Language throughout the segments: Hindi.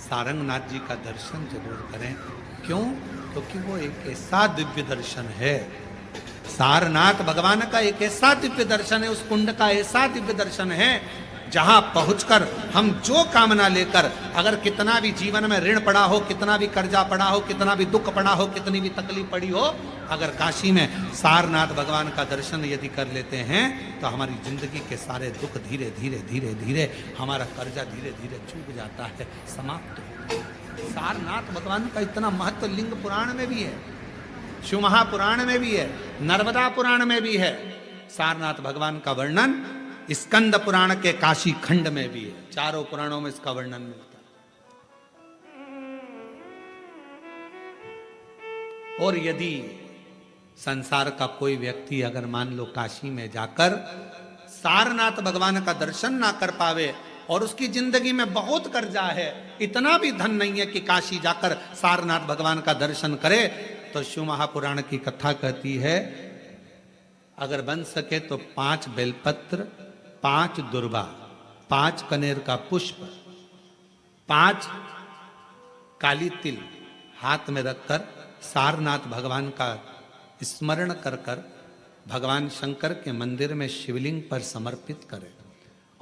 सारंगनाथ जी का दर्शन जरूर करें। क्यों? क्योंकि वो एक ऐसा दिव्य दर्शन है, सारनाथ भगवान का एक ऐसा दिव्य दर्शन है, उस कुंड का ऐसा दिव्य दर्शन है जहां पहुंचकर हम जो कामना लेकर, अगर कितना भी जीवन में ऋण पड़ा हो, कितना भी कर्जा पड़ा हो, कितना भी दुख पड़ा हो, कितनी भी तकलीफ पड़ी हो, अगर काशी में सारनाथ भगवान का दर्शन यदि कर लेते हैं तो हमारी जिंदगी के सारे दुख धीरे धीरे धीरे धीरे, हमारा कर्जा धीरे धीरे चूक जाता है, समाप्त होता है। सारनाथ भगवान का इतना महत्व लिंग पुराण में भी है, शिव महापुराण में भी है, नर्मदा पुराण में भी है। सारनाथ भगवान का वर्णन स्कंद पुराण के काशी खंड में भी है, चारों पुराणों में इसका वर्णन मिलता है। और यदि संसार का कोई व्यक्ति अगर मान लो काशी में जाकर सारनाथ भगवान का दर्शन ना कर पावे और उसकी जिंदगी में बहुत कर्जा है, इतना भी धन नहीं है कि काशी जाकर सारनाथ भगवान का दर्शन करे, तो शिव महापुराण की कथा कहती है अगर बन सके तो 5 बेलपत्र, 5 दुर्वा, 5 कनेर का पुष्प, 5 काली तिल हाथ में रखकर सारनाथ भगवान का स्मरण कर कर भगवान शंकर के मंदिर में शिवलिंग पर समर्पित करें,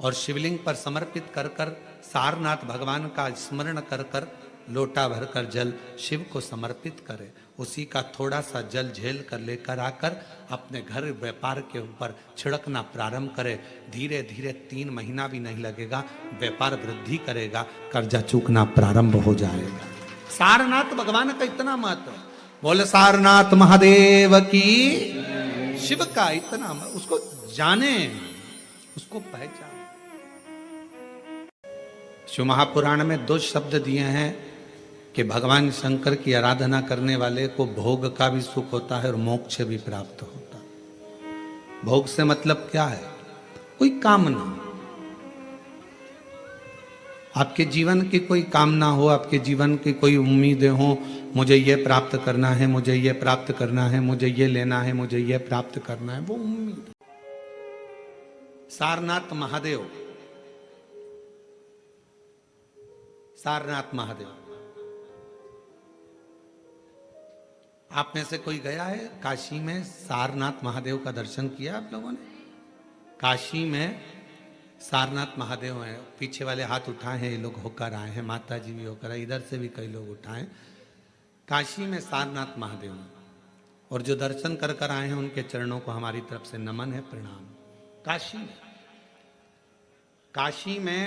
और शिवलिंग पर समर्पित कर कर सारनाथ भगवान का स्मरण कर कर लोटा भरकर जल शिव को समर्पित करें, उसी का थोड़ा सा जल झेल कर लेकर आकर अपने घर व्यापार के ऊपर छिड़कना प्रारंभ करे, धीरे धीरे 3 महीना भी नहीं लगेगा, व्यापार वृद्धि करेगा, कर्जा चूकना प्रारंभ हो जाएगा। सारनाथ भगवान का इतना महत्व है, बोले सारनाथ महादेव की, शिव का इतना, उसको जाने, उसको पहचान। शिव महापुराण में 2 शब्द दिए हैं कि भगवान शंकर की आराधना करने वाले को भोग का भी सुख होता है और मोक्ष भी प्राप्त होता है। भोग से मतलब क्या है? कोई कामना, आपके जीवन की कोई कामना हो, आपके जीवन की कोई उम्मीदें हो, मुझे ये प्राप्त करना है, मुझे ये प्राप्त करना है, मुझे ये लेना है, मुझे ये प्राप्त करना है, वो उम्मीद। सारनाथ महादेव, सारनाथ महादेव, आप में से कोई गया है काशी में? सारनाथ महादेव का दर्शन किया आप लोगों ने? काशी में सारनाथ महादेव हैं, पीछे वाले हाथ उठाए हैं, ये लोग होकर आए हैं, माता जी भी होकर आए, इधर से भी कई लोग उठाए। काशी में सारनाथ महादेव हैं, और जो दर्शन कर कर आए हैं उनके चरणों को हमारी तरफ से नमन है, प्रणाम। काशी में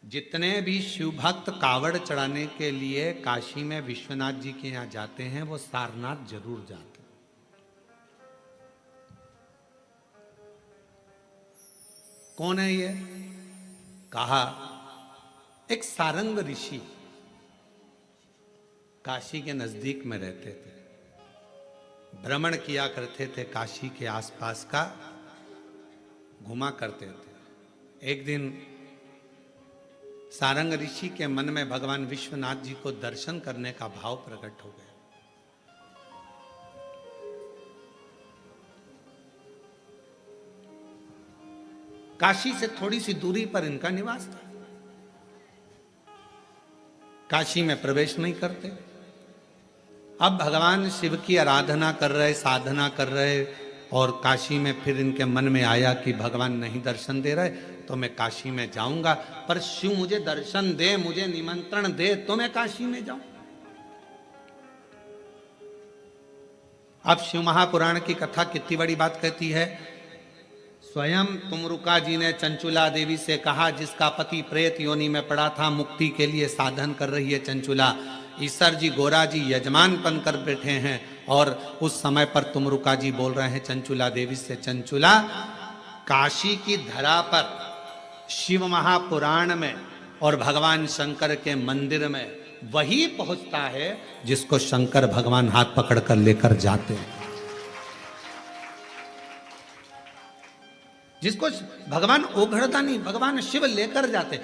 जितने भी शिव भक्त कावड़ चढ़ाने के लिए काशी में विश्वनाथ जी के यहाँ जाते हैं, वो सारनाथ जरूर जाते हैं। कौन है ये? कहा एक सारंग ऋषि काशी के नजदीक में रहते थे, भ्रमण किया करते थे, काशी के आसपास का घुमा करते थे। एक दिन सारंग ऋषि के मन में भगवान विश्वनाथ जी को दर्शन करने का भाव प्रकट हो गया। काशी से थोड़ी सी दूरी पर इनका निवास था, काशी में प्रवेश नहीं करते। अब भगवान शिव की आराधना कर रहे, साधना कर रहे, और काशी में फिर इनके मन में आया कि भगवान नहीं दर्शन दे रहे तो मैं काशी में जाऊंगा, पर शिव मुझे दर्शन दे, मुझे निमंत्रण दे तो मैं काशी में जाऊं। अब शिव महापुराण की कथा कितनी बड़ी बात कहती है। स्वयं तुमरुका जी ने चंचुला देवी से कहा, जिसका पति प्रेत योनि में पड़ा था, मुक्ति के लिए साधन कर रही है चंचुला, ईश्वर जी गोरा जी यजमान बन कर बैठे हैं, और उस समय पर तुमरुका जी बोल रहे हैं चंचुला देवी से, चंचुला काशी की धरा पर शिव महापुराण में और भगवान शंकर के मंदिर में वही पहुंचता है जिसको शंकर भगवान हाथ पकड़ कर लेकर जाते हैं, जिसको भगवान ओघड़दानी भगवान शिव लेकर जाते।